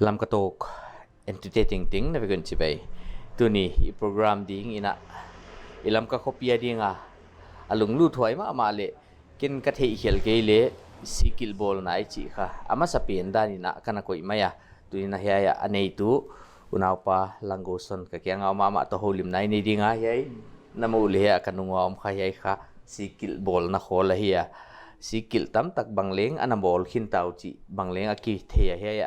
ลำกระโตก entertaining ติ้งนะเป็นสิไปตัวนี้โปรแกรมดิ้งอินะลำกระคบยาดิ้งอลุงลู่ถอยมาเลยกินกระเทียเขียลเกยเลยสิกิลบอลน่าจิค่ะอามาสเปียนดานี่นะกันนะก็อีมายตัวนี้นะเฮียอันนี้ตัวอุณาปะลังโกสันก็แกงเอามาตัวโฮลิมนายนี่ดิ้งเฮียน้ำมูลเฮียกันนุ่งเอาขยายค่ะสิกิลบอลนะโคลเฮียสิกิลตั้มตักบังเลงอันนั้นบอลขินเต้าจีบังเลงอากิเทียเฮีย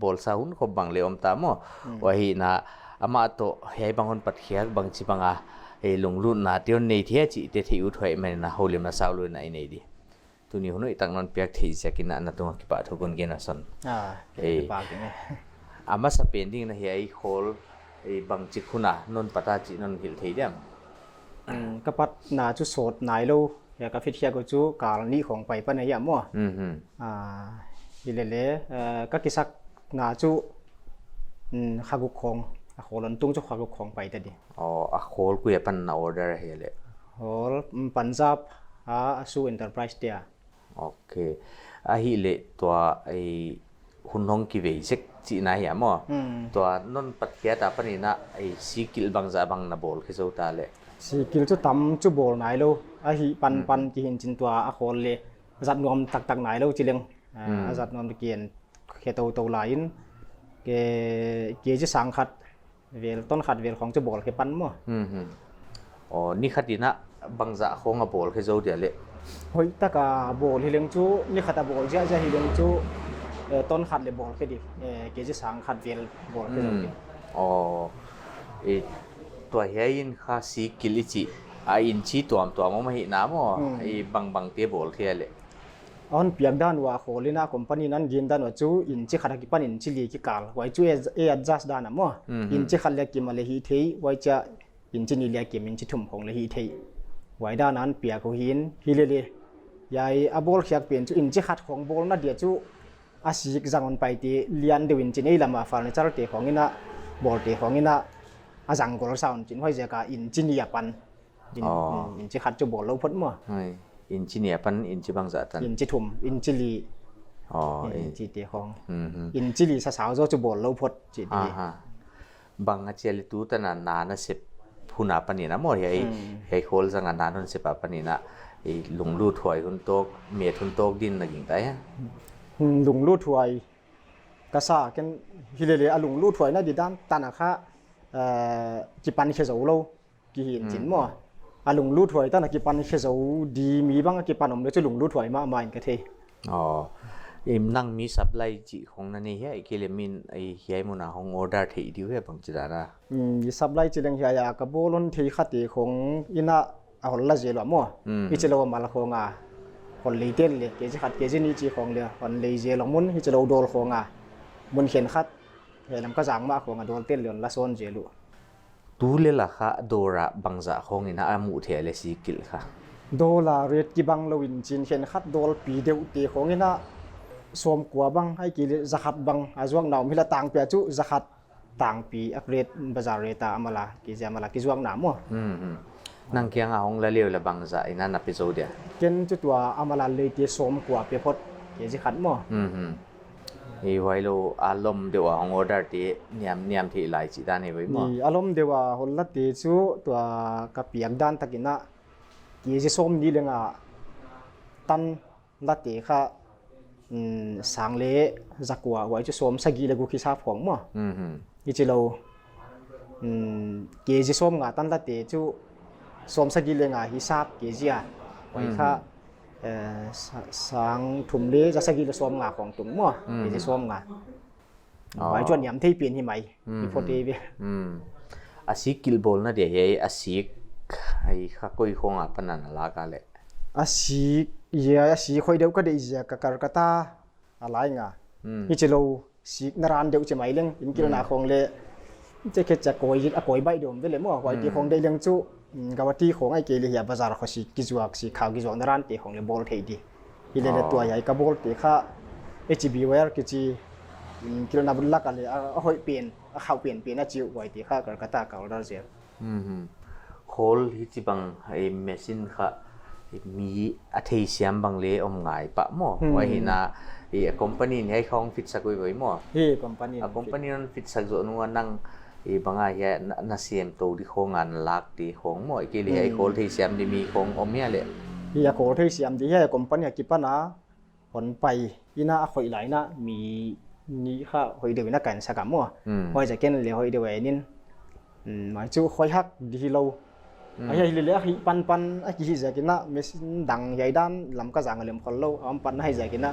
บอลสาหุ่นเขาบังเลอมตามอ่ะว่าฮีนะอามาตัวเฮียบางคนปัดเขียบังจีบังลงลุ่นนะเดี๋ยวนี้เทียจีเที่ยวถอยมันนะโฮลิมนะสาวลุ่นไหนดีตัวนี้หุ่นอีตั้งนนเปียกที่จะกินอันนั้นตัวกี่บาททุกคนกินนะสันปากอย่างนี้อามาสเปนดิ้งนะเฮียโคลบางจิคุนะนนปัตตาจีนนหิลเทียมก็ปัดนาจุดโสดนายลูอยากกับฟิตเชียก็จูการนี้ของไปปะเนี่ยมั่วดิเลก็กิสักนาจุขากุกของโคลนตุ้งจุขากุกของไปแต่ดิโคลกุยปันออเดอร์เฮเลโคลปัญจับสู้เอ็นเตอร์ไพรส์เดียโอเคฮิเลตัวหุ่นห้องกิเวซิกจีนายมั่วตัวนนปัดเกียตาปนินะสิกิลบางจะบางนาบอลคือสุดท้ายเลยสิกิลจุตั้มจุบอลนายลูฮิปันที่เห็นจินตัวโคลเลยจัดนวมตักนายลูจิเลงจัดนวมตะเกียนเคตัวลายน์เกจิสังขัดเวลต้นขัดเวลของจุบอลเคปันมั่วนี่ขัดดีนะบางจะของบอลคือสุดเดียเลยเฮ้ยตะกาบอลฮิเลงจูนี่ขัดบอลจะฮิเลงจูต้นขัดเลยบอลคือดิเกจิสังขัดเวลบอลคือสุดตัวเฮียนข้าสิกิลิจิอินชีตัวมันไม่เห็นน้ำอ๋บางเตี้ยบอลเทียเลยอันเปียกด้านว่าโคลิน่าคอมพานีนั้นยินด้านว่าจูอินชีขัดกิปันอินชีลีกิกาลไว้จูadjust ด้านน่ะมั้งอินชีขัดเล็กกิมาเลยฮีเทไว้จะอินชีนี่เล็กกิมินชีทุ่มของเลยฮีเทไว้ด้านนั้นเปียกเขาหินฮิเลเลยยายบอลเขียกเปลี่ยนจูอินชีขัดของบอลน่ะเดียจูอาศิกจังมันไปที่เลียนเดวินจีนี่ละมาฟาร์นเจอร์เตะของนี่นะบอลเตะของนี่นะอาจังกอล์ฟซาวน์จีนห้อยเจ้าก็อินจีนี่ปันอินจีขัดจูบอลเราพ้นมั้งอินจีนี่ปันอินจีบางจัดอินจีทุ่มอินจีลีอินจีเตะของอินจีลีสาวๆจูบอลเราพ้นจีดีบางอาเจลิตูตันนาเสพผู้นาปนินะมั้งเฮ้ยโคลจังนานนเสพปนินะลุงลู่ถอยคนโตเมียคนโตดินนักยิ่งได้ลุงลู่ถวยกษากันฮิเลเลยลุงลู่ถวยน่าดีด้านตาหนักค่ะกิปันเขจูเรากิหินจินมั่วลุงลู่ถวยตาหนักกิปันเขจูดีมีบ้างกิปันผมเลยจะลุงลู่ถวยมาอินกันเทนั่งมีสับไลจีของนั่นนี่เฮ้ยเกลิมินเฮียมุนาของออเดอร์ที่ดีเว้ยบางจุดนะมีสับไลจีเรื่องเฮียกับโบลนที่ขัดตีของอินะคนละเจลมั่วอิจฉาเรามาละของคนเลยเต้นเลยเกจิขัดเกจินี่จีของเลยคนเลยเจลมุนอิจฉาเราโดนของมุนเขียนขัดเห็นลำก็จังมากของโดนเต้นเรือนละโซนเจลูตูเลล่ะค่ะโดระบางจะของอินะอามุเทียเลสิกิลค่ะโดละเรดกิบังลวินจินเขียนขัดโดลปีเดียวตีของอินะสวมกัวบังให้กิเลจักรบังอาจวงหนาวมิละต่างเปียจุจักรต่างปีอักเรดบาจาร์เรตาอามาลากิจอามาลากิจวงหนาวมั้งนั่งเคียงเอาของละเลียวละบางจะอินั่นนับเป็นโซเดียเกินจุดว่าอามาลาเลยที่สวมกัวเปียพดกิจขัดมั้งไว้โลอารมณ์เดี๋ยวของออเดอร์ที่เนียมที่หลายจีด้านนี้ไว้มั้งอารมณ์เดี๋ยวคนละที่จูตัวกับเปียกด้านตะกินะกิจสวมนี่เลยอ่ะตันละที่ค่ะสังเลจักว่าไว้จะสวมสกีเลกุคิซาของมั้งอีเจโลเกจิสวมงาตันละเตจูสวมสกีเลงาฮิซาบเกจิอ่ะไว้ค่ะสังถุมเลจะสกีเลสวมงาของตุ่มมั้งเกจิสวมงาไว้จวนยำที่เปลี่ยนที่ใหม่ที่พอดีไปอาศิกิลบอลนะเดี๋ยวเฮ้ยอาศิกไอ้ข้ากุยคงอ่ะปนันลากาเลยอาศิกอาศิคอยเดียวก็ได้จะการกตาอะไรเงี้ยนี่จะเราศิกนารานเดียวจะไม่เลี้ยงอินกิโลนาคงเลยจะแค่จะโกยใบดมได้เลยมั้งว่าที่คงได้เลี้ยงจู่กับว่าที่คงไอ้เกลี่ยบาซาร์เขาศิกกิจวัตรศิกข่าวกิจวัตรนารานที่คงเลยบอลเทียดีที่เลยตัวใหญ่กับบอลที่ข้าHB ไว้กิจกิโลนาบุลลักอะไรหอยเปลี่ยนข่าวเปลี่ยนนะจิ๋วไว้ที่ข้าการกตาเก่าเราเสียโคลที่จีบังไอ้เมชินค่ะ มีอัธยเสียมบางเลอมง่ายปะหมอไว้นะคอมพานีให้เขาฟิตสักไว้หมอคอมพานีคอมพานีนั้นฟิตสักจนว่านั่งบางอย่างน่าเสียมตัวที่ของงานลักที่ของหมอกี่เลยให้คนที่เสียมที่มีของอมเนี่ยเลยโคที่เสียมที่ให้คอมพานีกี่ปันนะผลไปอีน่าคอยไหลนะมีนี่ค่ะคอยเดี๋ยวนักการสักหมอคอยจะเกินเลยคอยเดี๋ยวนินหมายจู่คอยฮักดีเราไอ้เรื่องเลี้ยปันไอ้ที่จะกินนะไม่ดังใหญ่ด้านลำก็สั่งเรื่องคนเราเอาปันให้จะกินนะ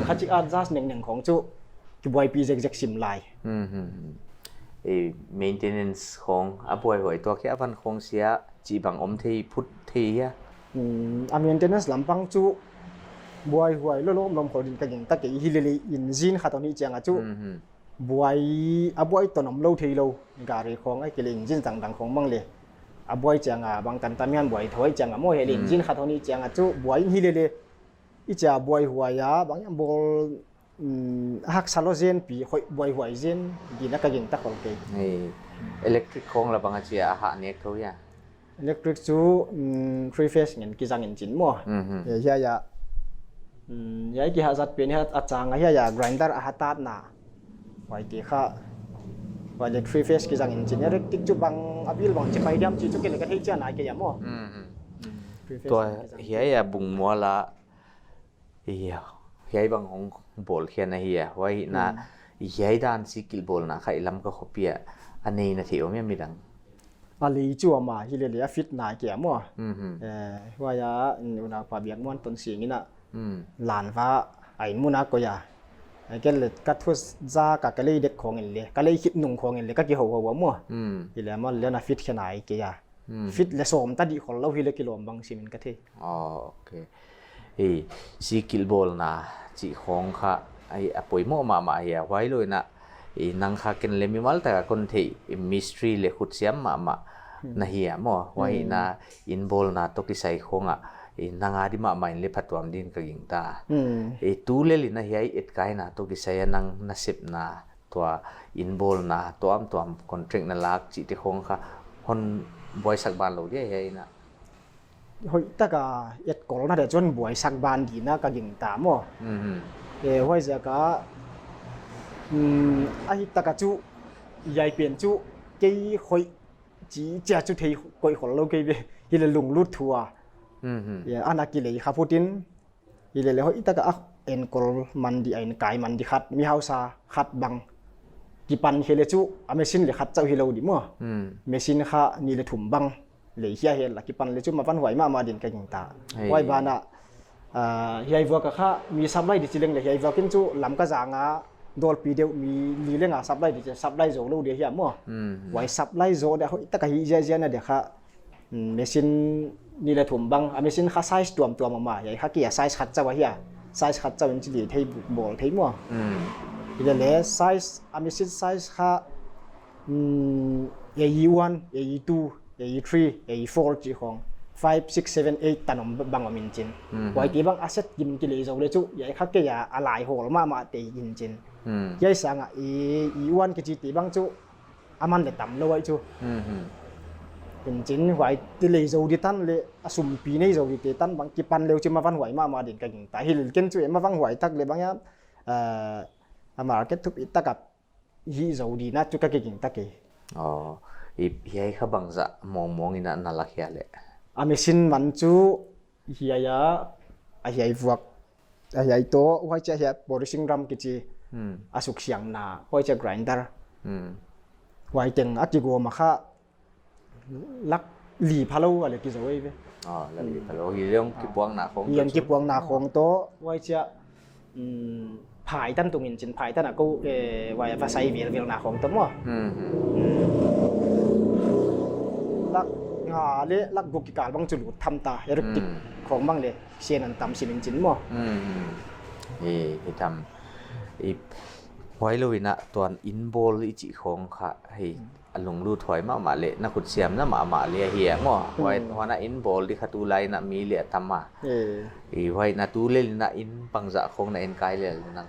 ข้าจิอาร์จัสหนึ่งของจู่จุบอยปีจะสิมไลmaintenance ของบอยหอยตัวแค่พันของเสียจีบังอมที่พุทธีอะmaintenance ลำปังจู่บอยหอยล้มคนดินกันอย่างตะกี้ฮิลลี่อินจินข้าตอนนี้เจียงจู่บอยตัวนมเล่าทีเราการีของไอ้เกลินจินต่างๆของบังเลยบอยจังบางกันตามีอันบอยถอยจังโมเฮลินจินข้าตอนนี้จังจู่บอยฮิลลี่อีจ้าบอยหัวยาบางอย่างบอลฮักซาโลเซนปีหอยบอยหัวเซนดีนักกันตะคนเกย์อิเล็กทริกของเราบางทีอาหารเนี่ยเขาอย่างอิเล็กทริกจู่3 phase เงินกิจังเงินจินมั่วเฮียกี่ฮัจัดเป็นฮัอาจารย์เฮียgrinder อาตัดน่ะไว้ที่ข้าไว้เล็ก3 phase กิจังเงินจินอิเล็กทริกจู่บางอภิลบางจะไปเดียมจู่เกล็ดก็ให้เจ้าหน้ากี่ยามมั่วตัวเฮียบุงมัวละเฮียบางองบอลเขียนนะเฮียไว้นะเฮียด้านสกิลบอลนะใครลำก็ขบเปียอันนี้นะที่ผมยังไม่ดังอะไรจู่มาฮิเลเลียฟิตนายเกี่ยมั่วว่ายาอุณาความเบียกมันต้นเสียงนี่นะหลานฟ้าไอ้มุนักก็ยาไอ้แกเลยกัดทุสจ้ากับกะเลยเด็กของเงินเลยกะเลยคิดหนุ่งของเงินเลยก็กี่หัวมั่วฮิเลมันเลี้ยนะฟิตแค่ไหนเกี่ยฟิตและสมตัดดีของเราฮิเลกิโลบางสิมันก็เท่โอเคสกิลบอลนะจีของค่ะไอ้ป่วยมั่วมาเฮียไว้เลยนะนังค่ะกันเลยมีมาแต่คนที่มิสทรีเลยขุดเสียมมานะเฮียมั่วไว้นะอินบอลนะตกิใส่ของนางอาดิมาอินเลยพัดวามดินกกิงตาตูเลลินะเฮียเอ็ดไกนะตกิใส่นังนัสิบนะตัวอินบอลนะตัวคอนแทรคนั่นลักจีที่ของค่ะคนบอยสักบานเราเดียเฮียนะหอยตะกาเอ็ดกอลน่าจะจนบวยสักบานดีนะกกิงตามั่วหอยจะกะไอ้ตะกาจูใหญ่เปลี่ยนจูกี่หอยจีเจ้าจูที่ก่อยของเรากี่เบยี่เลยลุงลุดทัวอันนักกิเลข้าพูดดินยี่เลยหอยตะกาเอ็นกอลมันดีไอ้กายมันดีขัดมีเฮาซาขัดบังกี่ปันเฮเลจูอเมซินเลยขัดเจ้าฮิโลดีมั่วเมซินข้านี่เลยถุ่มบังเลยเฮียเห็นละกี่ปันเลยจูมาฟันหวยมาดินกันอย่างตาไว้บานะเฮียวัวก็ข้ามีซับไลดิจิเลงเลยเฮียวัวกินจูลำกระจางโดนปีเดียวมีเรื่องซับไลดิจิซับไลโจลูเดียเฮียมั่วไว้ซับไลโจเดี๋ยวตะกี้เจนะเดี๋ยวข้าเมซินนี่เลยถุ่มบังเมซินข้าไซส์ตัวมาใหญ่ข้าเกี่ยไซส์ขัดเจ้าเฮียไซส์ขัดเจ้าเป็นจิลีเทย์บอลเทย์มั่วเดี๋ยวเลยไซส์เมซินไซส์ข้าAE1 AE2 AE3 AE4 จีของ5 6 7 8ตันบางมินจินไว้ที่บางอาเซตยิมกิเลโซเลยจู่ยัยข้าเกี่ยอะไรหัวมาเตยยินจินยัยสังE1กิจิตีบางจู่อามันเดต่ำเลยจู่ยินจินไว้ที่เลโซดิตันเลยสุ่มปีนี้โซดิเตตันบางกิปันเร็วจะมาฟันหวยมาดินกันแต่ฮิลเกนจู่มาฟังหวยทักเลยบางอย่างมาร์เก็ตทุบอิตากับฮีโซดีนะจู่ก็เก่งตะเกเฮียข้าบังจะมองอินาลักเฮียเลยเมซินมันจู่เฮียเฮียวักเฮียโตว่าจะเฮียบริสิงรัมกิจีสุกเสียงนาว่าจะกรินเดอร์ไว้ถึงอัติโกมาค่ะลักหลีพาโลอะไรกิจวัตรเว้ยลักหลีพาโลเรื่องกิบวงนาของกิบวงนาของโตว่าจะผายตั้งตรงนี้จินผายตั้งก็ว่าภาษาเวียนนาของตัวมั่วลักเละลักบุกิการบางจุดทำตาเรื่องติดของบางเลยเชียนันตำสินจินมั่วทำไว้เลยนะตัวอินโบลอีจิของค่ะให้ลงรูถอยมาเลยนักขุดเสียมนะมาเลยเฮียมั่วไว้หัวน่ะอินโบลที่ขัดตูไลน่ะมีเลยทำมาไว้น่ะตูเล่นน่ะอินปังจะของน่ะอินกายเลยนั่ง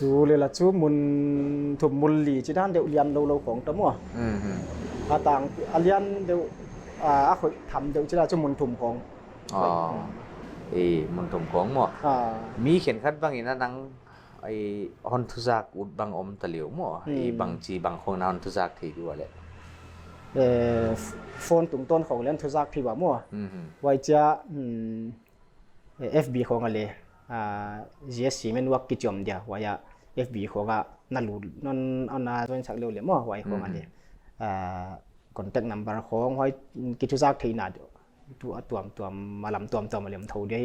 ตูเลยละชูมุนถุมมุลลีจีด้านเดียวเลียมเราของตัวมั่วต่างเลียนเดียวคอยทำเดี๋ยวจะได้จมุนถุ่มของ มันถมของหมอมีเขียนคัดบางอีนะนังฮอนทุซักอุดบางอมตะเหลียวหมอบางจีบางของฮอนทุซักที่ดูอะไรโฟนตุงต้นของเล่นทุซักที่ว่ามั่วไว้จะFB ของอะไรGSC มันวักกิจมเดียวไว้FB ของก็นั่นรู้นั่นเอาหน้าจนสักเร็วเลยมั่วไว้ของอะไรcontact number ของไว้กิจทุซักที่น่าตัวมาลำตัวมาเลี้ยมเท่าได้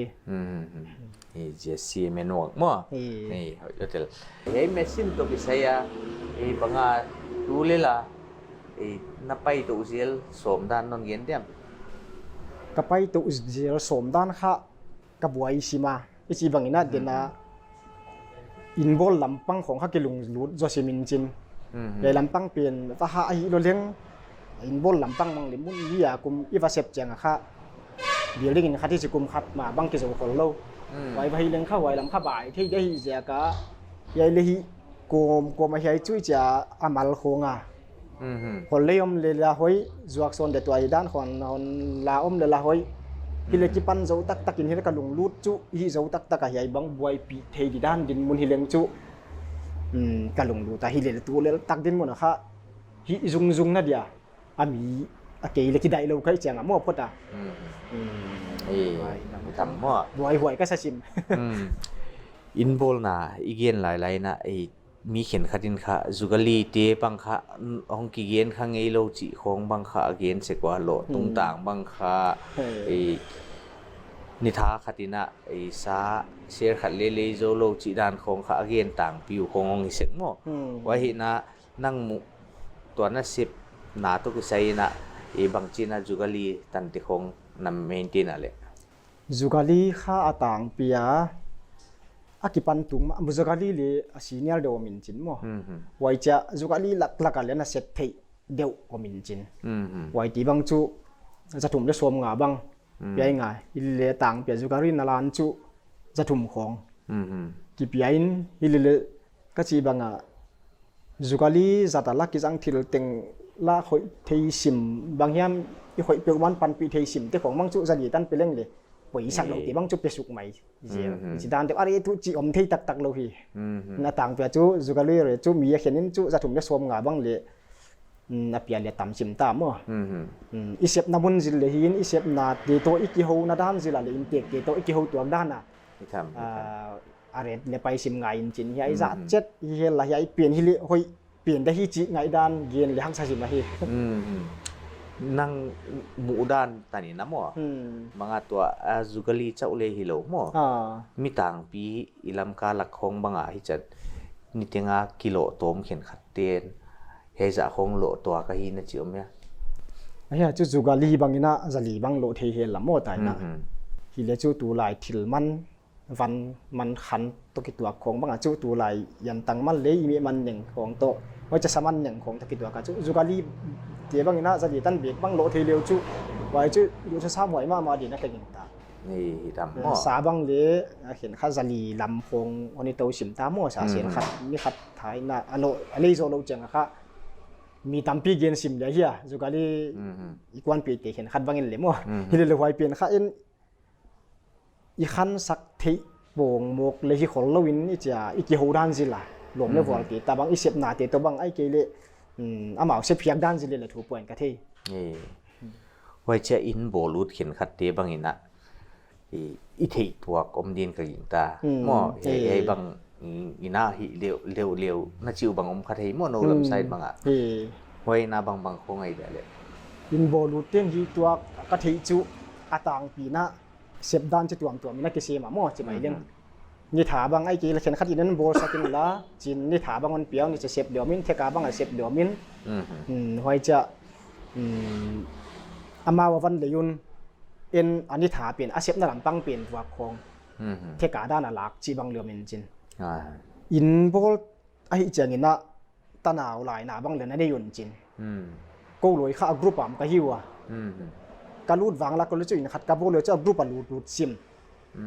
GSC มันวักมั่วนี่เขาจะmesin to Bisaya banga tulela napay to usil somdan non gendem kapay to usil somdan kha kabuai sima ichi bangina dena inbol lampang khong kha kilung lut josimin chin le lampang pen ta ha ai lo leng inbol lampang mang limun liya kum iwa sep chang kha building in khati sikum khat ma bang ki zo khol lo wai bai leng kha wai lam kha bai thei dei ja ka yai lehi ko ma hai chui cha amal khonga hol leom le la hoi zuak son de twai dan hon la le la hoi hile ki pan zo tak takin hile ka lung lut chu hi zo tak tak ka hai bang buai pi thei di dan din mun hileng chu ka lung lu ta hile tu le tak din mun kha hi zung na dia ami akei le ki dai lo kai chang mo photaทำมั่วหวยก็ซะชิมอินโบลนะอีเกนหลายๆนะมีเขียนขัดินค่ะจุกลีเตบังค่ะองกิเกนข้างไอโลจิของบังค่ะเกนเสกว่าโลตุงต่างบังค่ะนิทาขัดินะซาเชียร์ขัดเลโซโลจิดานของค่ะเกนต่างปิวขององเสกมั่วไว้เห็นนะนั่งมุตัวนั้นสิบนาตุกิไซนะบางจีน่าจุกลีตันติของนำเมนติน่ะเลยจุกลีข้าต่างปียอากิปันตุงมุจุกลีเลยซีเนียร์เดวมินจินมั้งไว้จะจุกลีหลักๆเลยนะเซตเทเดวก็มินจินไว้ที่บางจูจะถุ่มจะสวมงาบังเปียง่ายอิเลต่างเปียจุกลีนาลานจูจะถุ่มของที่เปียอินอิเลก็จีบังจุกลีจะตลักกิจังทิลเต็งละคอยเทสิมบางยามอีคอยเปียวันปันปีเทสิมแต่ของบางจูจะดีตันไปเล่งเลยปวยสักเราที่บางจูเปสุกใหม่เจียจีดานแต่อะไรทุจีอมที่ตักเราฮีน่าต่างเปียจูจุกลีเลยจูมีเขียนนินจูจะถุ่มจะสวมงาบังเลยน่าเปียเลยต่ำสิมตามมั้งอีเสพน้ำมันจิเลยหินอีเสพนาเดโตอีกิโฮนาด้านจิละเลยอินเตกเดโตอีกิโฮตัวด้านน่ะอะไรเลยไปสิมงาอินจินยัยจะเจ็ดเฮล่ะยัยเปลี่ยนฮิลิหอยเปลี่ยนได้ฮิจิไงด้านเย็นเลยหักซาสิมาฮีนั่งหมู่ด้านตานี่นะมั้งบางตัวจุกลีเจ้าเลยฮิโลมั้งมีต่างปีอิลำกาลักของบางฮิจัดนิเตงากิโลโตมเขียนขัดเตียนเฮจะของโลตัวก็ฮินะจิอมเนี่ยไอ้เหี้ยจู่จุกลีบางนี่นะจะลีบางโลเทเฮละมั้งแต่นะฮิเลจู่ตัวลายทิลวันมันขันตัวกิตัวของบางจู่ตัวลายยันตังมันเลยมีมันหนึ่งของโตว่าจะสมันหนึ่งของตะกิตัวกันจู่จุกลีเดี๋ยวบางทีน่าจะดีตั้งเบียดบางโลทีเร็วจุไว้จุอยู่จะซ้ำไหวมากมาดีนักเก่งตานี่ทำสาบางเล่เห็นข้าจะลีลำพงวันนี้โตสิมตามั่วสาเสียนขัดมีขัดถ่ายน่ะอะไรโซโลจังค่ะมีตั้มปีเกณฑ์สิมเดียเฮียจุกาลีอีกวันปีเตะเห็นขัดบางเงินเลยมั่วฮิเลไว้เปลี่ยนข้าเอ็นอีขันสักทีโป่งหมกเลยที่ขอลวินอีจ่าอีกิโฮดันสิล่ะหลวมไม่พอตีแต่บางอีเสียบหนาเตะตัวบางไอเกลี่อาหมาเสียเพียงด้านสิเลยถูกป่วยกันที่ไว้จะอินโบลูดเขียนขัดเตะบางอินะอีเทตัวกอมดินกับหญิงตาหม้อไอ้บางอินะฮิเร็วน่าจิวบางอมขัดให้หม้อโนลำไส้บางอ่ะไว้น่าบางคงไอ้เดี๋ยวเลยอินโบลูดเตียงฮีตัวกระถิ่จูอาต่างปีน่ะเสียบด้านจะตัวมีนักเสียมาหม้อจะไปเรื่องนี่ถาบางไอ้กี่เขียนขัดอินนั้นโบสักินละจินนี่ถาบางมันเปียวนี่จะเสียบเดียวมินเทกาบางอ่ะเสียบเดียวมินไว้จะอามาวันเลยยุนเอ็นอันนี้ถาเปลี่ยนอาเสียบนั่นหลังปังเปลี่ยนตัวคงเทกาด้านหลักจีบางเรือมินจินอินโบไอ้เจียงินนะตาหนาวหลายหนาบางเรือนั่นได้ยุนจินกูเลยข้ากรุ๊ปอ่ะมันก็หิวอ่ะการรูดวางแล้วก็รู้จักอินขัดกับโบเลยจะกรุ๊ปอ่ะรูดซิม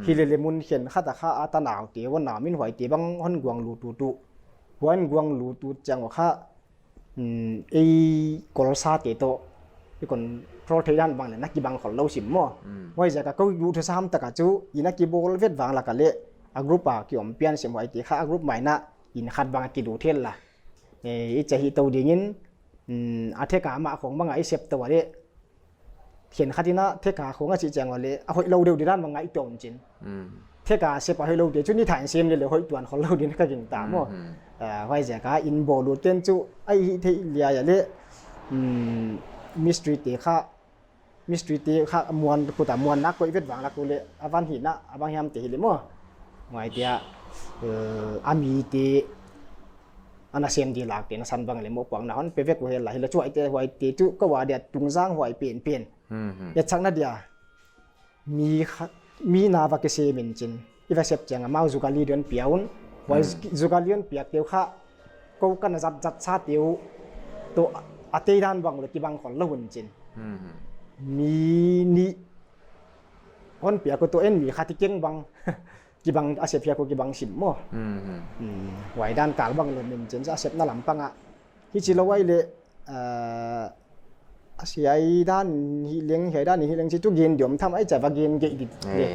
ฮิเลเลมุนเขียนข้าแต่ข้าตาหนาวเตี๋ยวหนาวมินหอยเตี๋ยบางหันกวางรูดูหันกวางรูดูจังว่าข้าไอ้กอลซาเตี๋ยโต ที่คนโปรเทดันบางเลยนักกีบางคนเราสิมมั่วไว้จากก็อยู่ที่ซ้ำตะกัจูอินักกีบอลเวทบางละกันเลยอากรุ๊ปกี่อมเปียนเสียมไว้ที่ข้าอากรุ๊ปใหม่นะอินขัดบางกีดูเทลละจะฮิตตัวดิ่งินอาเทกามาของบางไอเซฟตัวเลยเขียนขัดที่น่ะเทกาของอาชีแจงว่าเลยเอาเราเดียวดีด้านบางไอตัวจริงเทกาเซฟเอาเราเดียวจุดนี้ถ่ายเสียมเลยหอยตัวของเราดีนักกินตามมั่วไว้จากอินบอลลูเตนจูไอเทียอย่างเลยมิสทรีเตค่ะมวนกูแต่มวนนักกูอีเวทบางละกูเลยอาวันหินะอาบางยามเตะเลยมั้งไว้เดียอามีเตะอันนั้นเสียมดีหลักเตะนั่นสันบางเลยมั้งปองนะฮันเปเวกกูเห็นหลายแล้วช่วยเตะไว้เตะจุก็ว่าเดียตุงจ้างไว้เปลี่ยนยัดชักนั่นเดียมีนาวักเสียมินจินอีเวสเซปจังมาจุกาลีเดือนเปียวนไว้จุกาลีเดือนเปียกเดียวค่ะกูกันจัดชาติเดียวตัวอาเตด้านบางเลยกี่บางคนละหุ่นจินมีนี่คนเปียกตัวเอ็นมีขาที่เก่งบางกี่บางอาเซียเปียกกี่บางสิมมั้งไหวด้านกลางบางเลยมันจะอาเซียน่าลำปังอ่ะที่จีเราไว้เลยอาเซียด้านฮิเลี้ยงเฮด้านนี้ฮิเลี้ยงที่ทุกเย็นเดี๋ยวมันทำไอ้จ่ายบางเย็นเกยดิเลย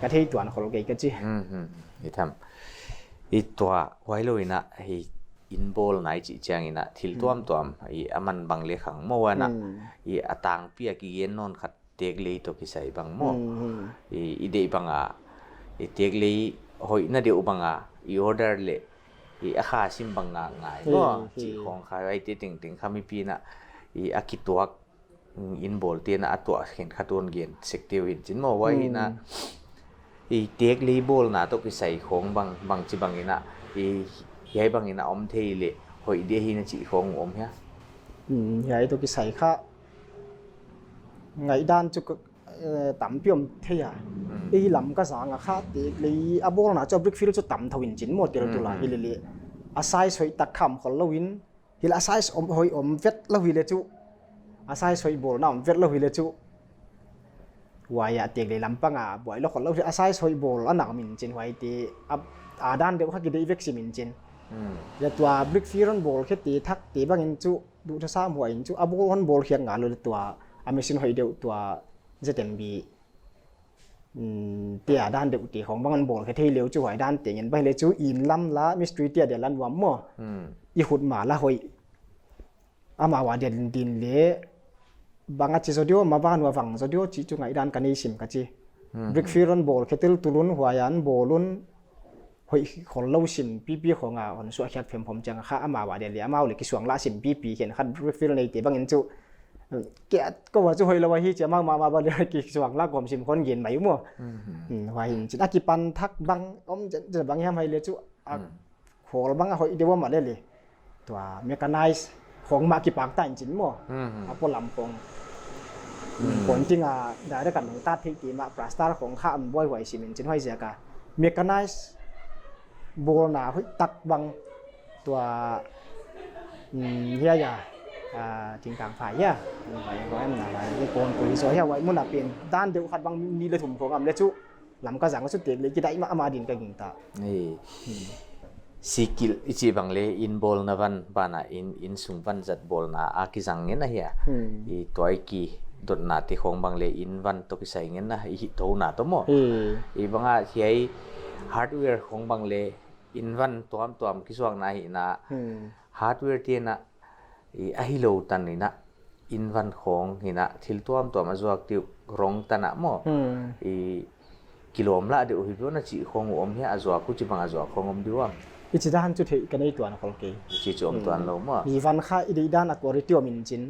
กระเทยตัวนั้นเขาเราเกยกันจีนี่ทำอีตัวไว้เลยนะอินโบลไหนจีจังอินะทิลตัวมอีอามันบางเลี้ยขังเมื่อวานนะอีอาตังเปียกีเย็นนอนขัดเด็กเลยตัวกิใส่บางมั่วอีเดย์บางอีเด็กเลยหอยน่าเดียวบางอีออเดอร์เลยอีอาคาซิมบางง่ายก็จีของขายไอ้เด็กติงขามีปีน่ะอีอาคิดตัวอินโบลเตียน่ะตัวเห็นขัดตัวเย็นเสกเดียวอินจินมั่วไว้นะอีเด็กเลยโบลน่ะตัวกิใส่ของบางจีบางอินะอียายบางอินะอมเทยเลยหอยเดียหินะจีของอมเฮียยายตัวกิใส่ข้าไงด้านจุกต่ำเปี่ยมเทียอีลำก็สางข้าตีเลยอาโบน่ะจะบริกฟิลจะต่ำทวินจินหมดเดี๋ยวตัวละฮิลิเลยอาศัยสวยตักคำคนละวินฮิลอาศัยอมหอยอมเวทละวิเลจุอาศัยสวยโบน่ะอมเวทละวิเลจุวายตีเลยลำปังบ่อยแล้วคนละอาศัยสวยโบอันหนักมินจินไว้ตีด้านเดียวข้ากินได้อีเวกซิมินจินแล้วตัวบริกฟิลน์โบแค่ตีทักตีบางอินจุดูท่าซ้ำหัวอินจุอาโบฮันโบเขียงงานเลยตัวอเมซินหอยเดียวตัวจะเต็มบีเตี่ยด้านเดียวตีของบางอันโบแค่ที่เลี้ยวจุหอยด้านเตี่ยเงินไปเลยจุอินล้ำละมิสทรีเตี่ยเดี๋ยวลันวัมมั่วอีหุ่นหมาละหอยอามาว่าเดี๋ยวดินเละบางอาทิตย์โซเดียวมาบ้านว่าฝั่งโซเดียวจีจุงไงด้านกันนี้สิมกันจีบริกฟิลน์โบแค่ที่ตุลุนหัวยันโบลุนหอยคนเล่าสิมปีของคนสวดแคทเฟมผมจังข้าอามาว่าเดี๋ยวเลี้ยมาเลยกิสวงละสิมปีเห็นขัดบริกฟิลน์ในเตี่ยบางเงินจุแกก็ว่าจะหอยเราว่าฮีจะมาบริกิสว่างละกลมสิมคนเย็นไหมมั่วว่าหินจิตอากิปันทักบังจะบางยามให้เลยจุโหเราบางหอยเดี๋ยวว่ามาได้เลยตัวเมกาไนซ์ของมากิปากใต้จินมั่วอาปลำปงผลจริงได้กันของตาที่ตีมาปราสตาร์ของข้ามบ่อยไหวสิมินจินห้อยเสียกาเมกาไนซ์โบนาหอยตักบังตัวเฮียยาจริงกลางฝ่ายเนี่ยฝ่ายก็แอมหนาไปไอ้โกนปุ๋ยโซ่เฮียไว้มุ่งหน้าเป็นด้านเดียวขัดบางมีเลยถุ่มของอันเล็กชุลำก็สั่งก็สุดเด็ดเลยกี่ได้มาดินกันกิ่งตานี่สิกิลอิจิบังเลอินบอลนะวันบานะอินสุงวันจัดบอลนะอากิสังเงินนะเฮียอีตัวไอ้กี่ดดนาที่ของบังเลอินวันตัวกิใส่เงินนะอีโตนาตัวมั้งอีบังอาเฮียฮาร์ดแวร์ของบังเลอินวันตัวกิสวงนะฮินะฮาร์ดแวร์ที่นะอาฮิโลตันนี่นะอินวันของนี่นะทิลตัวมาจวกติวรองตันมั้งกิโลมละเดี๋ยวหิบว่านะจีของอมเฮียอาจวกกูจีบังอาจวกของอมดีว่าอีจิด้านจุดเหตุกันในตัวนักคนเกย์จีจอมตัวนั้นมั้งมีวันข้าอีด้านอักวริติวมินจิน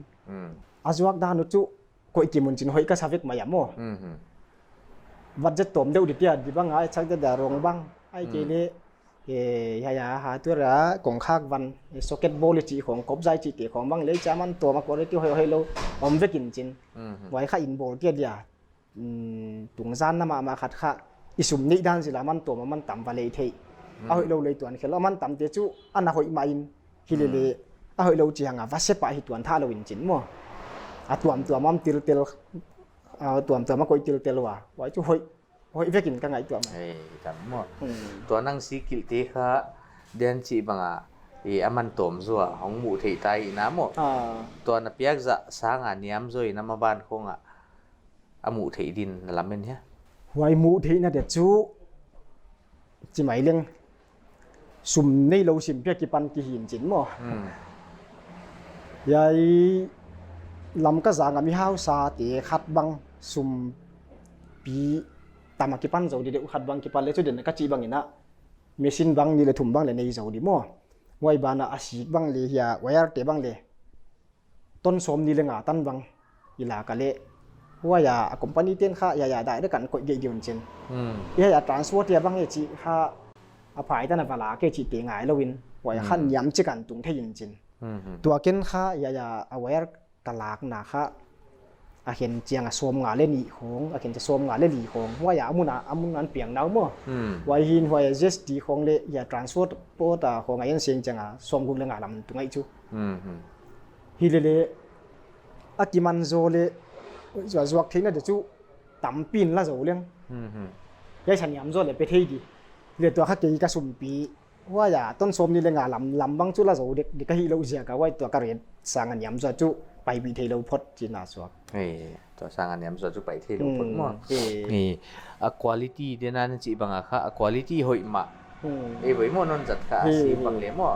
อาจวกด้านนุจุก็อีกิมุนจินหอยก็สาวิกมาอย่างมั้งวัดจะตอมเดี๋ยวดิเดียดีบ้างไงชักจะด่ารองบ้างไอ้เกลี่ยาหาตัวละกองข้างวันสเก็ตบอลจีของกบใจจีเตของบางเลยจะมันตัวมากกว่าที่ให้เราอมเวกินจินไว้ข้าอินบอลเกียร์ยาตุงซานน้ำมาขัดข้าอิสุมนี่ด้านสิละมันตัวมันต่ำไปเลยทีเอาให้เราเลยตัวนี้คือเรามันต่ำเดี๋ยวจูอันนั้นหอยมาอินฮิเลเลเอาให้เราจีหงาวัชปะให้ตัวท่าเราอินจินมั้งตัวมันติลตัวมันก็ติลว่ะไว้จูหอยเวกินกันไงตัวมันจำมั้งตัวนั่งสิกิลตีค่ะเดินจีบัง aman tom zo hong mu thei tai na mo to na piak za sanga niam zoi na ma ban khonga amu thei din lamen ha hoài mu thì na de chu chỉ mấy leng sum nei lo sim pia ki pan ki hin chin mo yai lam ka za ngami hau sa ti khat bang sum pi tama ki pan zo di de khat bang ki pan le chu den ka chi bang ina machine bang ni le thum bang le nei zo di mo ngoi bana asik bang le ya wire te bang le ton som ni le nga tan bang ila ka leว่าอย่า company เต้นค่ะอย่าได้ด้วยกันกดเกี่ยวจริงอย่า transport อย่าบางอย่างจีค่ะอภัยแต่ในเวลาเกี่ยวจีเตียงไงแล้ววินว่าอย่าขั้นย้ำจีกันตรงที่จริงตัวเก่งค่ะอย่าเอาไว้ตลาดนะค่ะเห็นเจียงสวมงานเล่นอีของเห็นจะสวมงานเล่นอีของว่าอย่าอามุนนั้นเปลี่ยนแล้วมั้งว่าหินว่าอย่า just ดีของเลยอย่า transport โปรตของไอ้ยันเสียงจังสวมกุมเรื่องงานลำตรงไอ้จูฮิเลอากิมันโซเลzwak thế này để chú tắm pin là rồi liền, cái sản phẩm rồi để bị thay đi, để tôi khắc cái sum pi,ว่าอย่าต้นสมนี่เลยงาลำบางจุดละrồi để cái hi lâu giờ cáiว่าตัวกระเรียนสั่งอันยำจะchúไปบีเทlâuพดจีน่าสวกตัวสั่งอันยำจะchúไปเทlâuพดมั้งquality เดี๋ยวนั้นจีบางอะค่ะ quality หอยมาไว้หมดนนจัดค่ะสีบางเล่มั้ง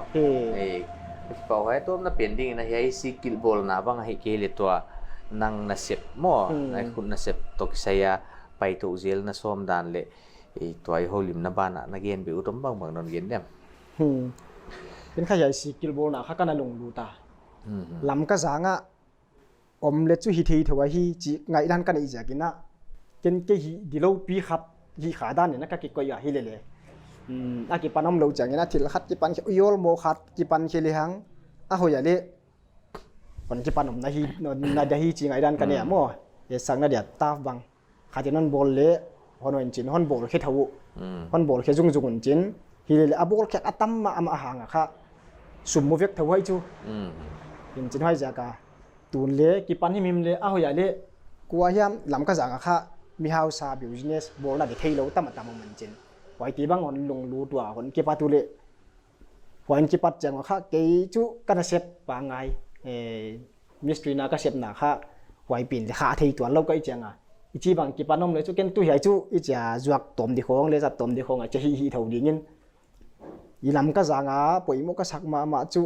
พอให้ตัวนั้นเปลี่ยนดิ้งนะให้สีกิลบอลนะบางให้เกลี่ยตัวnang nasip mo na kun nasip tok saya pai to zel na som dan le toy holim na bana na gen bi utom bang bang non gen demเป็นขยายสีกิลโบนะค่ะกันลงดูตาลำก็จางอ่ะอมเล็ดจูฮิทีถวายฮีจีไงด้านกันอีจากินะเกณฑ์เกฮีดิโลปีขับฮีขาด้านเนี่ยนะก็เกี่ยวกับฮีเลยอากิปันอมโลจากินะที่ละขัดกิปันอุยอลโมขัดกิปันเคลิหังหอยเลยคนที่ปนมนาฮีนาดาฮีจีไงดันกันเนี่ยมั่วเดี๋ยวสั่งนาเดียตาบังขาที่นั่นบอลเละฮอนวันจินฮอนบอลแค่ทว่าฮอนบอลแค่จุงจินฮีเลยอาบอลแค่อัตมาอาหางอะค่ะสุ่มโมเวกทว่าจูยินจินให้จากาตูนเละกิปันที่มิมเละหอยเละกัวย่ำลำกระสังอะค่ะมีฮาวซาบิวจิเนสบอลน่ะเดี๋ยวเทโลตั้มมันมันจินไว้ตีบังคนลงรูตัวคนกิปัตุเละวันกิปัดจังอะค่ะเกยจูกันเซปปางไงมิสทรีน่าก็เสียบหนาค่ะไว้ปีนจะขาที่ตัวเราก็อีจังอ่ะอีจีบางกีปานมเลยจู่กันตู้ใหญ่จู่อีจะจวกตมดีของเลยจับตมดีของอ่ะจะฮีเท่าดีงินอีลำก็จางอ่ะปอยมุก็สักมาจู่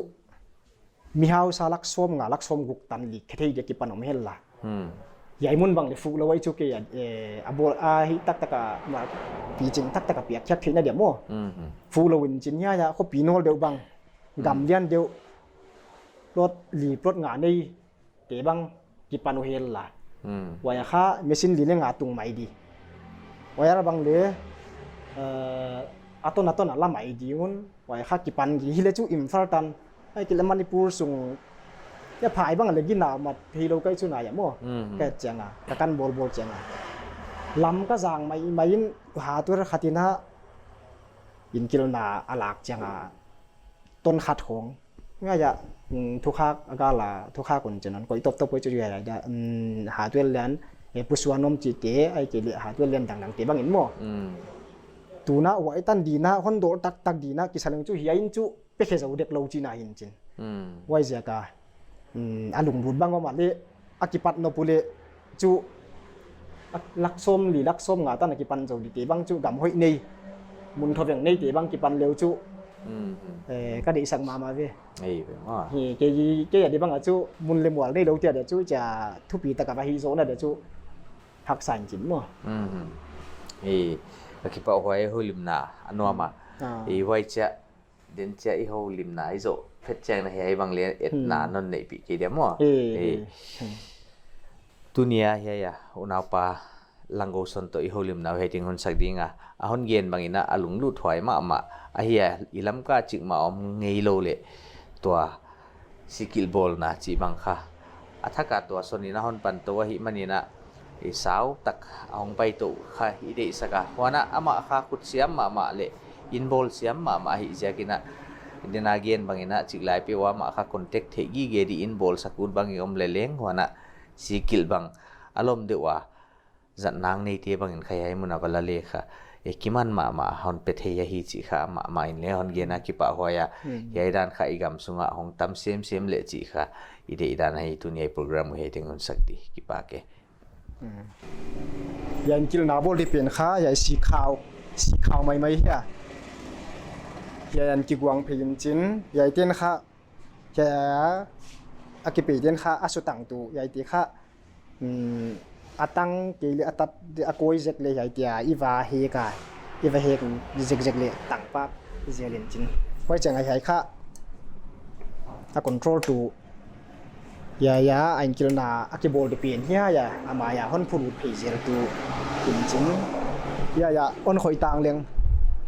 มีฮาวซาลักส้มงาลักส้มกุกตันลีแค่ที่เด็กกีปานมเห็นละใหญ่มุนบางเลยฟูเราไว้จู่กี่อ่ะบอลฮิตักตะกะมาปีจิงตักตะกะเปียกแค่ที่นั่นเดียวมั่วฟูเราวินจินเนี่ยจะเขาปีโนเดียวบางดำเดียนเดียวรถหลีรถงานในเตะบังกิปานุเฮลล่ะวายค่าเมชินลีเนี่ยงาตุงไม่ดีวายระบังเลยอัตโนน่ะละไม่ดีงุนวายค่ากิปันกี่ฮิเลจูอิมฟาร์ตันไอ้กิเลมันนิปูร์ส่งจะผายบังอะไรกินหนามาทีเราใกล้ชุนายอย่างมั่วแก่เจียงอ่ะตะกันบอลเจียงอ่ะลำก็จางไม่ยินหาตัวขัดนะยินกิโลนาอลากเจียงอ่ะต้นขัดของง่ายจะทุกข้ากาลาทุกข้าคนจะนั้นก็ตบไปจุดใหญ่ได้หาตัวเลี้ยนผู้สวนนมจีเตะไอ้เกลี่ยหาตัวเลี้ยนต่างๆเตะบางอินโม่ตัวน่ะว่าไอ้ตันดีน่ะคนโดดตักดีน่ะกิสาลงจู่เฮียอินจู่เป็ดเจ้าเด็กเราจีน่าอินจินไว้เจ้ากาอันหลงรูดบางว่ามาเลยอากิปัตโนปุเลจู่ลักส้มหรือลักส้มงาตันอากิปันเจ้าดีเตะบางจู่ดำห้อยนี่มุนทบอย่างนี้เตะบางกิปันเร็วจู่ก็ได้สั่งมาเว้ยเกย์ดีบ้างอ่ะจู่มุนเลมัวได้เราเดี๋ยวจู่จะทุบปีตะกับฮิโซน่ะเดี๋ยวจู่หักสั่งจิ๋มมั้งคิดว่าไว้หูลิมนาอันว่ามาไว้จะเดินจะอีหูลิมนาไอโซเพชรแจงนะเฮียบางเลี้ยเอ็ดนานนในปีกี่เดียวมั้งตัวนี้เฮียอุณาปาลังโกสันตัวอีหูลิมนาเฮติงคนสักดิ้งอ่ะอาหอนเย็นบางอินะอาลุงลู่ถอยมาเฮียอีลำก็จิกมาอมเงยโลเลยตัวสิกิลบอลนะจีบังค่ะถ้ากาตัวส่วนนี้นะฮอนปันตัวหิมันนี่นะสาวตักเอาไปตัวค่ะอีเดสกะวันน่ะอามาค่ะคุดเสียมมาเลยอินบอลเสียมมาหิจากินะเดนาเกียนบางอินะจิกไลไปว่ามาค่ะคอนแทคเทกี้เกดีอินบอลสักอุดบางอีอมเลี้ยงวันน่ะสิกิลบังอารมณ์เดียวว่าจัดนางในที่บางอินใครให้มุนเอาก็ละเลค่ะ kiman ma hon petheya hi chi kha ma in le hon gena ki pa hoya yai dan kha igam sunga hong tam sem le chi kha ide idan hai tu nei program he tengon sakti ki pa ke yan kil na bol ri pen kha ya si khao mai ya yan ki guang phin chin yai ten kha ya akipe ten kha asutang tu yai ti kha atang ke le atat akoi jek le yai tia iwa he jek le tang pa zelin chin hoi chang ai kha a control tu ya anh kêu na akibol de pen ya amaya hon phuru phazel tu chin ya on khoi tang leng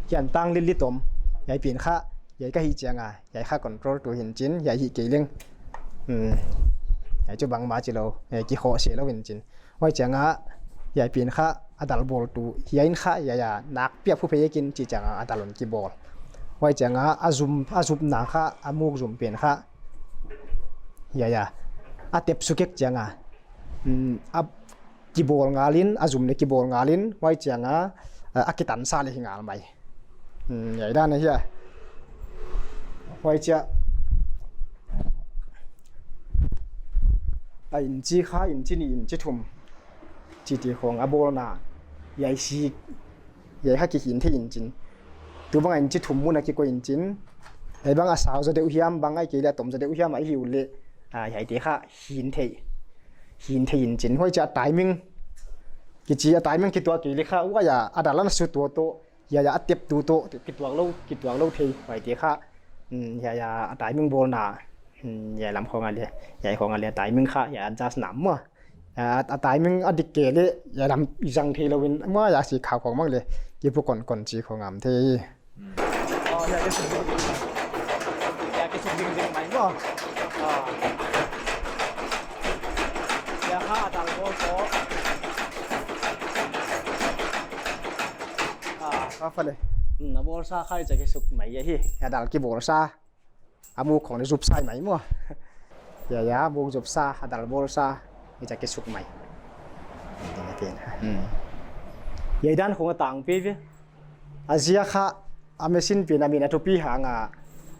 kian tang li tom yai pin kha yai ka hi changa yai kha control tu hin chin yai hi ke leng yai chu bang ma chi lo yai ki ho se lo hin chin hoi changa yai pin kha adal bol tu yain kha ya nak pia phu phe kin chi changa adalon ki bol hoi changa azum na kha amuk zum pen kha ya atep sukek changa ab kibol ngalin azum ne kibol ngalin wai changa akitan sa le hingal mai yai dan ne ya wai cha a in chi kha in chi ni in chi thum chi ti khong abol na yai si yai ha ki hin the in chin tu bang in chi thum mu na ki ko in chin ai bang a saw za de hiam bang ai ke la tom za de hiam ai hiu le yai ti kha hin the in chin hoi cha timing ki chi a timing ki to ki le kha wa ya adalan su to ya atep tu to ki tuang lo the wai ti kha ya timing bol na ya lam khong ale ya khong ale timing kha ya adjust nam ma a timing adik ke le ya lam jang the lo win ma ya si kha khong mang le ki pu kon chi khong am the ya ke su ding mai ma ya kha dal bol ko kha phale na bol sa khai ja ke suk mai ya hi ya dal ki bol sa amu khong ne jup sai mai mo ya bu jup sa dal bol sa ni ja ke suk mai ni ten ya dan khong tang pe ve azia kha amesin pe na mi na to pi ha nga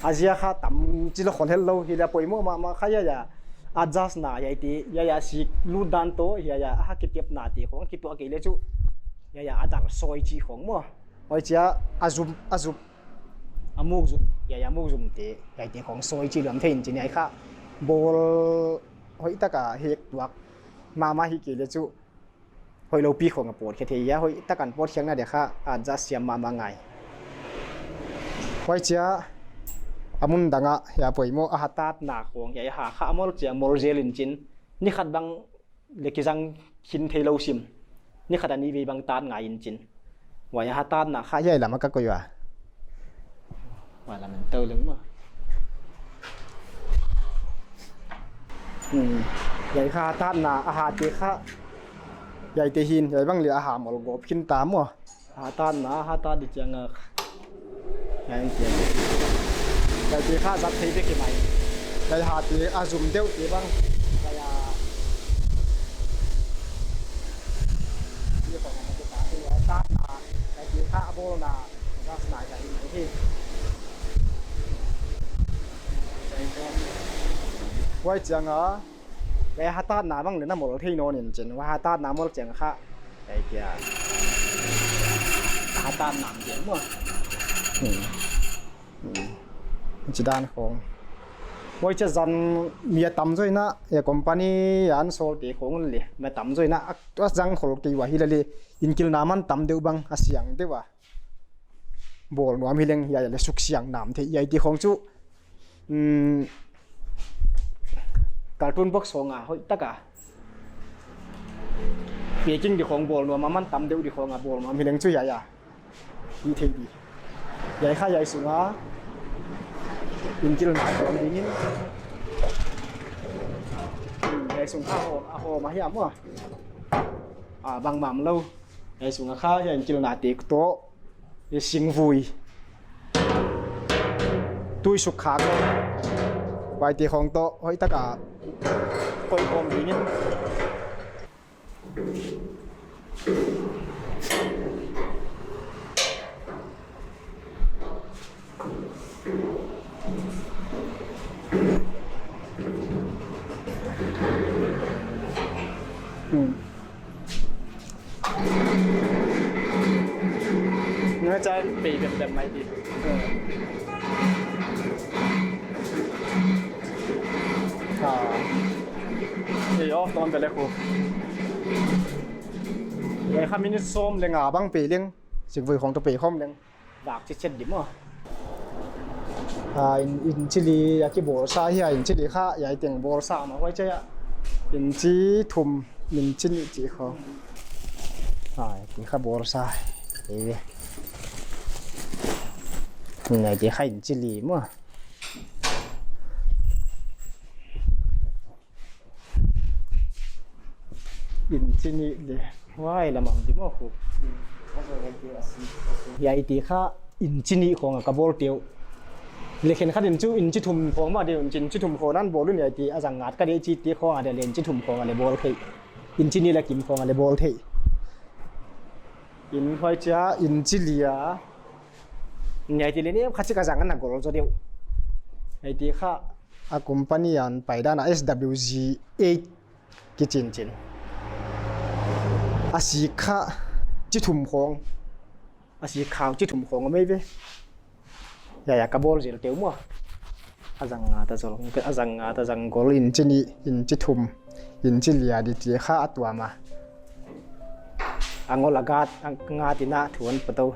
azia kha tam chi lo khon hel lo hi la poi mo ma kha ya adjust na ya ti ya si lu dan to ya ha ki tep na ti khong ki to ke le chu ya adal soi chi khong mo oi chia azum amuk zum ya muk zum te ya ti khong soi chi lam thein chi nei kha bol hoi ta ka hek tuak ma hi ke le chu hoi lo pi khong a pot khe the ya hoi ta kan pot khiang na de kha adjust siam ma ngai hoi chia amun danga ya poimo a hatat na khong ya ha kha amol chia mol zelin chin ni khat bang lekizang khin thelo sim ni khat ani ve bang tan nga in chin wa ya hatat na kha yai lama ka ko ya wa la men teu lung ma yai kha hatat na a ha te kha yai te hin yai bang le a ha mol go phin ta mo hatat na hatat di chang yai che cái gì khác rất thấy cái này cái hạt thì dùng tiêu thì bằng cái như còn cái cá thì ta là cái gì khác bô là ra lại cái này thì quay chẳng á cái hạt ta nằm bằng để nó một thi nó nhìn chừng và hạt ta nằm một chẳng khác cái kia hạt ta nằm chừng mà chỉ đan khong, mỗi chỉ dàn mía tắm rồi na, ya company an sol thì khong lên, mà tắm rồi na, tôi răng khol kỳ wa hi là in kil naman tắm đều bằng asiang đấy wa, bol nuam hileng ya là suk siang nam thì ya thì khong chu, cartoon box khong à, hoi tất cả, baking thì khong bol nuam man tắm đều thì khong à bol nuam hileng chu ya, đi theo đi, ya khai ya sung à. Injil na ko dingin ai sung ho ma hiam mo bang mam lâu ai sung kha ya injil na ti to e sing vui tui suk kha ko bai ti khong to hoi ta ka koi kom dingin น่าจะปีแบบไหนดีเออตอนแต่ละครูไอ้ข้ามินิส้มเลยงาบังปีเลี้ยงสิ่งวิของตัวปีข้อมเลี้ยงดากเช็ดดิมั้งอินชิลีอยากกิบอลซาเฮียอินชิลีข้าอยากเตียงบอลซามาไว้เจ้าอินจีทุ่มอินชินีจีเขาที่ข้าบอลซาเอ้ยนี่ไงที่ข้าอินชิลีมั้งอินชินีเลยว้ายละมั่งดิมั้งครูอยากที่ข้าอินชินีของกับบอลเตียวเล็กเห็นขัดอินจิทุ่มพองมาเดียวอินจิทุ่มพองนั่นบอลรุ่นใหญ่ที่อาจังงัดก็ได้จีตีของอะไรเล่นจิทุ่มพองอะไรบอลเทอินจินี่ละกิมพองอะไรบอลเทอินพอยจ้าอินจิเลียใหญ่ที่เล่นนี่ขัดสิกาจังกันนักกอล์ฟจะเดียวไอ้ที่ข้าอาคอมพานีอันไปด้าน SWG8 กิจินอาศิข้าจิทุ่มพองอาศิขาวจิทุ่มพองไม่เว้ya kabol zil teu mo azanga ta zol azanga ta jangol in chini in chithum in chilia di ti kha atwa ma angol agat nga tina thuan pato